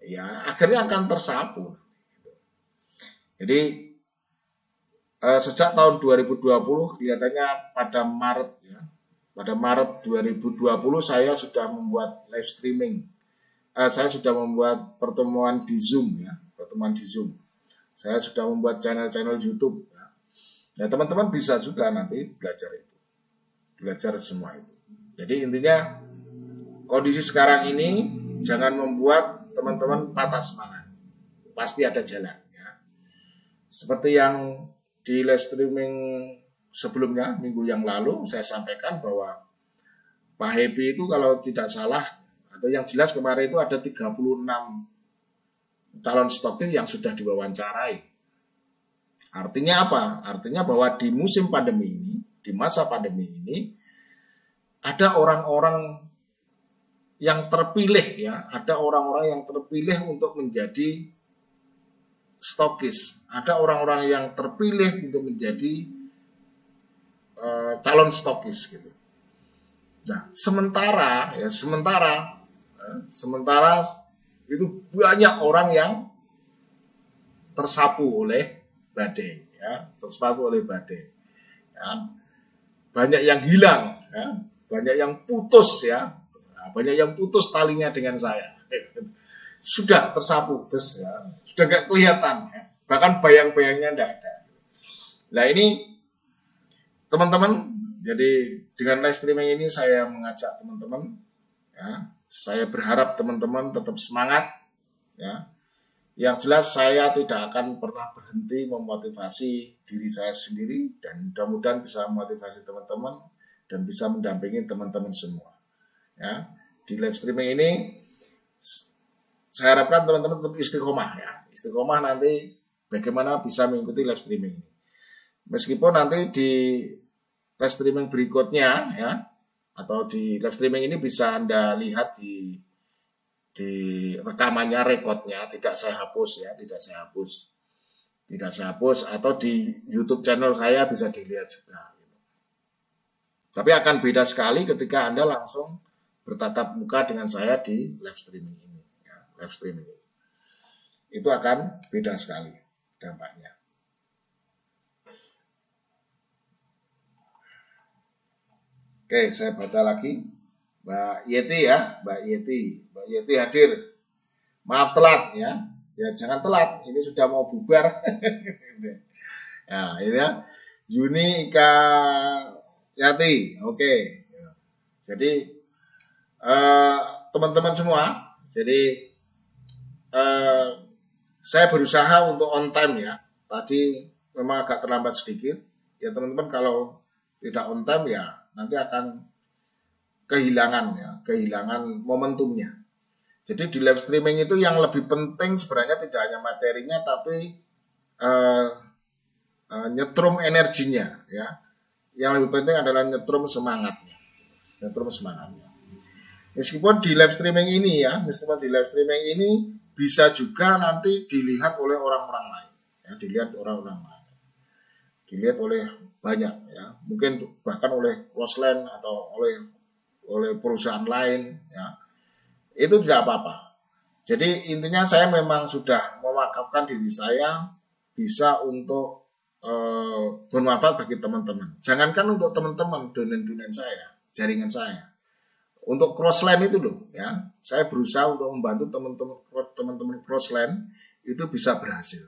ya akhirnya akan tersapu. Jadi sejak tahun 2020 kelihatannya pada Maret 2020 saya sudah membuat live streaming. Saya sudah membuat pertemuan di Zoom. Saya sudah membuat channel-channel YouTube. Ya, teman-teman bisa juga nanti belajar semua itu. Jadi intinya kondisi sekarang ini jangan membuat teman-teman patah semangat. Pasti ada jalan, ya. Seperti yang di live streaming sebelumnya, minggu yang lalu, saya sampaikan bahwa Pak Happy itu kalau tidak salah, atau yang jelas kemarin itu ada 36 calon stokis yang sudah diwawancarai. Artinya apa? Artinya bahwa di musim pandemi ini, di masa pandemi ini, ada orang-orang yang terpilih, ya, ada orang-orang yang terpilih untuk menjadi stokis, ada orang-orang yang terpilih untuk menjadi calon stokis gitu. Nah, sementara itu banyak orang yang tersapu oleh badai, ya, ya. Banyak yang hilang, ya, banyak yang putus, ya. Banyak yang putus talinya dengan saya. Sudah tersapu, ya. Sudah nggak kelihatan, ya. Bahkan bayang-bayangnya nggak ada. Nah ini teman-teman, jadi dengan live streaming ini saya mengajak teman-teman, ya, saya berharap teman-teman tetap semangat, ya. Yang jelas saya tidak akan pernah berhenti memotivasi diri saya sendiri dan mudah-mudahan bisa memotivasi teman-teman dan bisa mendampingi teman-teman semua. Ya, di live streaming ini saya harapkan teman-teman tetap istiqomah ya. Istiqomah nanti bagaimana bisa mengikuti live streaming ini. Meskipun nanti di live streaming berikutnya ya atau di live streaming ini bisa Anda lihat di rekamannya, rekodnya tidak saya hapus ya, tidak saya hapus atau di YouTube channel saya bisa dilihat juga. Tapi akan beda sekali ketika Anda langsung bertatap muka dengan saya di live streaming ini, ya, live streaming ini. Itu akan beda sekali dampaknya. Oke, saya baca lagi. Mbak Yeti ya, Mbak Yeti hadir. Maaf telat ya. Ya jangan telat, ini sudah mau bubar. Ya, ini ya. Yuni Ika Yati. Oke. Jadi teman-teman semua, jadi saya berusaha untuk on time ya. Tadi memang agak terlambat sedikit. Ya teman-teman kalau tidak on time ya nanti akan kehilangan momentumnya. Jadi di live streaming itu yang lebih penting sebenarnya tidak hanya materinya tapi nyetrum energinya ya. Yang lebih penting adalah nyetrum semangatnya. Meskipun di live streaming ini bisa juga nanti dilihat oleh orang-orang lain ya, dilihat oleh banyak ya, mungkin bahkan oleh crossline atau oleh perusahaan lain ya, itu tidak apa-apa. Jadi intinya saya memang sudah mewakafkan diri saya bisa untuk bermanfaat bagi teman-teman. Jangankan untuk teman-teman donen saya, jaringan saya. Untuk crossline itu loh ya, saya berusaha untuk membantu teman-teman crossline itu bisa berhasil.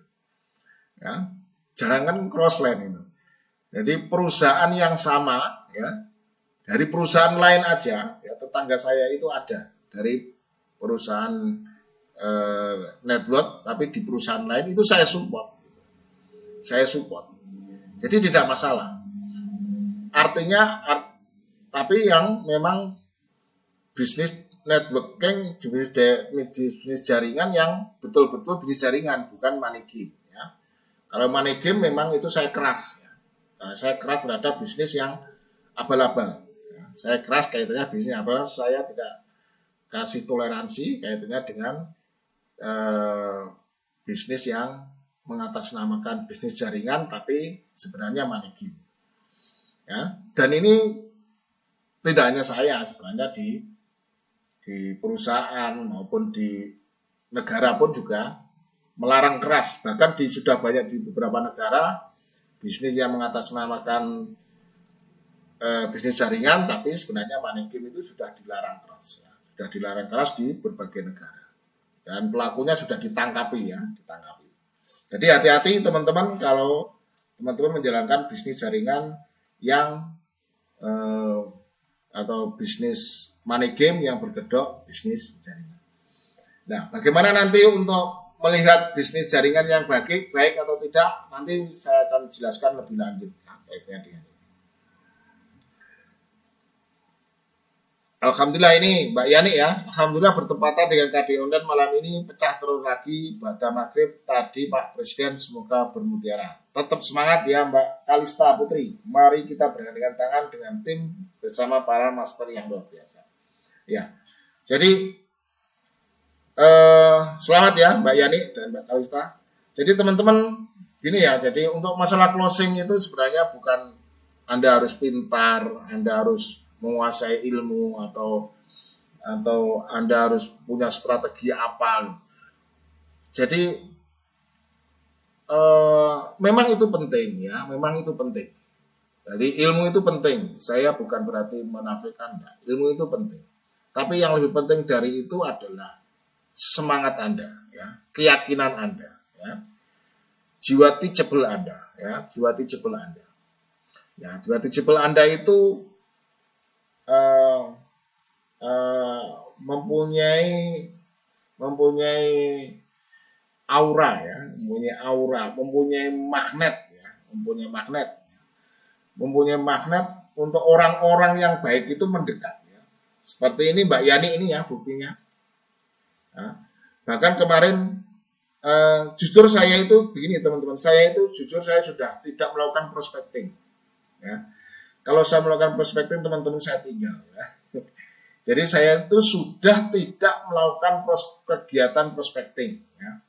Ya. Jangankan crossline itu. Jadi perusahaan yang sama ya, dari perusahaan lain aja, ya tetangga saya itu ada dari perusahaan network, tapi di perusahaan lain itu saya support. Jadi tidak masalah. Artinya, tapi yang memang bisnis networking, bisnis jaringan yang betul-betul bisnis jaringan, bukan money game. Ya. Kalau money game memang itu saya keras. Ya. Karena saya keras terhadap bisnis yang abal-abal. Saya keras kaitannya bisnis apa, saya tidak kasih toleransi kaitannya dengan bisnis yang mengatasnamakan bisnis jaringan tapi sebenarnya money game. Ya, dan ini tidak hanya saya, sebenarnya di perusahaan maupun di negara pun juga melarang keras. Bahkan sudah banyak di beberapa negara bisnis yang mengatasnamakan bisnis jaringan, tapi sebenarnya money game itu sudah dilarang keras, ya. Sudah dilarang keras di berbagai negara, dan pelakunya sudah ditangkapi. Jadi hati-hati teman-teman kalau teman-teman menjalankan bisnis jaringan yang atau bisnis money game yang berkedok bisnis jaringan. Nah, bagaimana nanti untuk melihat bisnis jaringan yang baik atau tidak, nanti saya akan jelaskan lebih lanjut kaitannya dengan ini. Alhamdulillah ini Mbak Yani ya, alhamdulillah bertepatan dengan KD Online malam ini pecah telur lagi pada maghrib tadi Pak Presiden, semoga bermutiara. Tetap semangat ya Mbak Kalista Putri. Mari kita bergandengan tangan dengan tim bersama para master yang luar biasa. Ya, jadi selamat ya Mbak Yani dan Mbak Kalista. Jadi teman-teman gini ya, jadi untuk masalah closing itu sebenarnya bukan Anda harus pintar, Anda harus menguasai ilmu atau Anda harus punya strategi apa. Jadi memang itu penting ya, memang itu penting. Jadi ilmu itu penting. Saya bukan berarti menafikan, enggak. Ilmu itu penting. Tapi yang lebih penting dari itu adalah semangat Anda, ya, keyakinan Anda, ya, jiwa teachable Anda, ya, jiwa teachable Anda. Ya, jiwa teachable Anda itu mempunyai mempunyai aura ya, mempunyai magnet ya, mempunyai magnet untuk orang-orang yang baik itu mendekat ya. Seperti ini Mbak Yani ini ya buktinya. Ya. Bahkan kemarin jujur saya itu begini teman-teman, saya sudah tidak melakukan prospecting ya. Kalau saya melakukan prospecting teman-teman saya tinggal ya. Jadi saya itu sudah tidak melakukan kegiatan prospecting ya.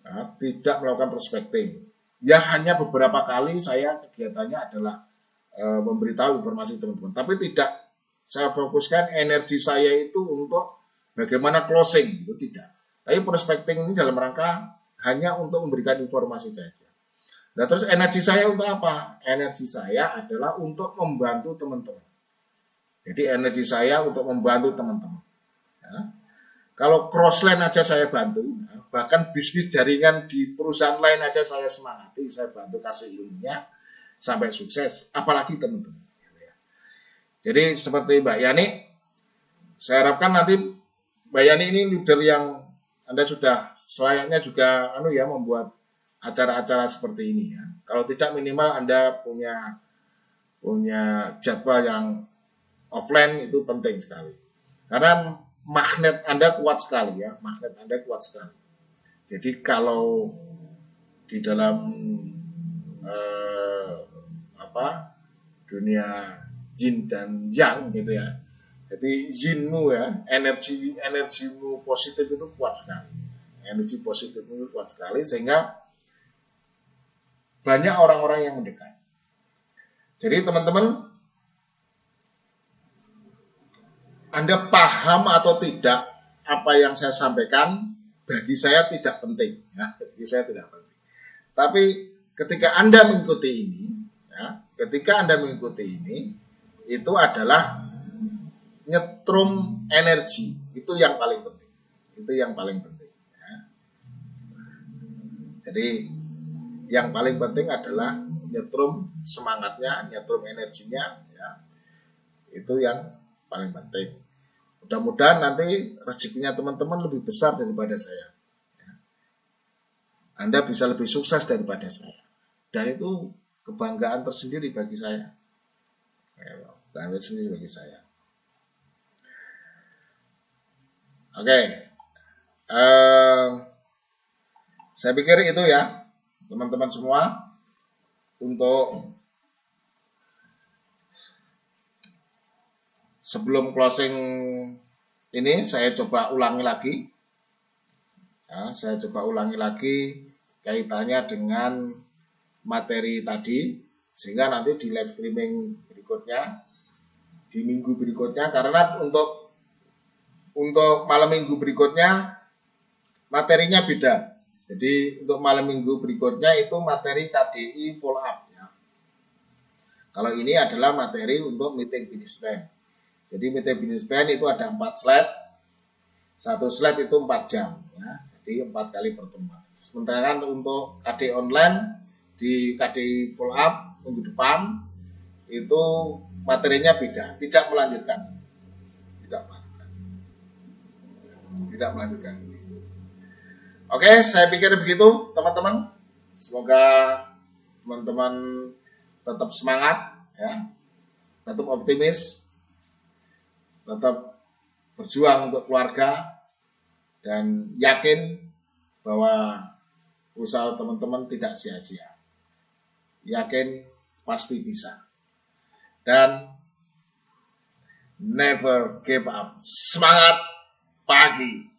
Nah, tidak melakukan prospecting. Ya hanya beberapa kali saya kegiatannya adalah memberitahu informasi teman-teman. Tapi tidak saya fokuskan energi saya itu untuk bagaimana closing, itu tidak. Tapi prospecting ini dalam rangka hanya untuk memberikan informasi saja. Nah terus energi saya untuk apa? Energi saya adalah untuk membantu teman-teman. Jadi energi saya untuk membantu teman-teman. Ya. Kalau crossline aja saya bantu, bahkan bisnis jaringan di perusahaan lain aja saya semangati, saya bantu kasih ilmunya sampai sukses, apalagi teman-teman. Jadi seperti Mbak Yani, saya harapkan nanti Mbak Yani ini leader yang Anda sudah selayaknya juga membuat acara-acara seperti ini ya. Kalau tidak minimal Anda punya jadwal yang offline itu penting sekali. Karena magnet Anda kuat sekali ya, Jadi kalau di dalam dunia yin dan yang gitu ya. Jadi yinmu ya, energimu positif itu kuat sekali. Energi positif itu kuat sekali sehingga banyak orang-orang yang mendekat. Jadi teman-teman, Anda paham atau tidak apa yang saya sampaikan, bagi saya tidak penting. Ya, bagi saya tidak penting. Tapi ketika Anda mengikuti ini, itu adalah nyetrum energi. Itu yang paling penting. Ya. Jadi yang paling penting adalah nyetrum semangatnya, nyetrum energinya. Ya. Itu yang paling penting. Mudah-mudahan nanti rezekinya teman-teman lebih besar daripada saya. Anda bisa lebih sukses daripada saya. Dan itu kebanggaan tersendiri bagi saya. Oke. Saya pikir itu ya, teman-teman semua. Untuk sebelum closing ini, saya coba ulangi lagi. Kaitannya dengan materi tadi, sehingga nanti di live streaming berikutnya, di minggu berikutnya, karena untuk malam minggu berikutnya materinya beda. Jadi untuk malam minggu berikutnya itu materi KDI follow up ya. Kalau ini adalah materi untuk meeting business plan. Jadi meeting business plan itu ada 4 slide. 1 slide itu 4 jam ya. Jadi 4 kali pertemuan. Sementara untuk KDI online di KDI follow up minggu depan itu materinya beda, tidak melanjutkan. Oke, saya pikir begitu teman-teman. Semoga teman-teman tetap semangat ya. Tetap optimis. Tetap berjuang untuk keluarga dan yakin bahwa usaha teman-teman tidak sia-sia. Yakin pasti bisa. Dan never give up. Semangat pagi.